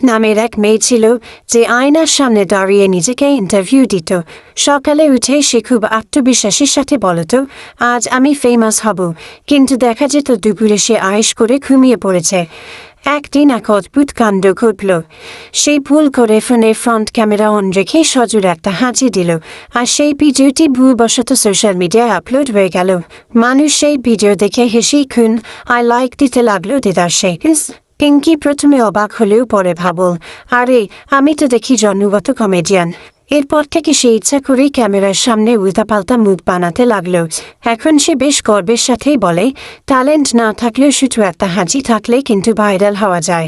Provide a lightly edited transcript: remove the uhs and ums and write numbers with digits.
নামের এক মেয়ে ছিল যে আয়নার সামনে দাঁড়িয়ে নিজেকে ইন্টারভিউ দিত। সকালে উঠে সে খুব আত্মবিশ্বাসের সাথে বলতো, আজ আমি ফেমাস হব। কিন্তু দেখা যেত দুপুরে সে আয়েশ করে ঘুমিয়ে পড়েছে। একদিন এক অদ্ভুত কাণ্ড ঘটল। সেই ভুল করে ফোনের ফ্রন্ট ক্যামেরা অন রেখে সজোর একটা হাঁচি দিল, আর সেই ভিডিওটি ভুলবশত সোশ্যাল মিডিয়ায় আপলোড হয়ে গেল। মানুষ সেই ভিডিও দেখে হেসেই খুন আর লাইক দিতে লাগলো দেদারসে। পিঙ্কি প্রথমে অবাক হলেও পরে ভাবল, আরে আমি তো দেখি জন্মগত কমেডিয়ান। এরপর থেকে সে ইচ্ছা করেই ক্যামেরার সামনে উল্টাপাল্টা মুখ বানাতে লাগলো। এখন সে বেশ গর্বের সাথেই বলে, ট্যালেন্ট না থাকলেও শুধু একটা হাঁচি থাকলে কিন্তু ভাইরাল হওয়া যায়।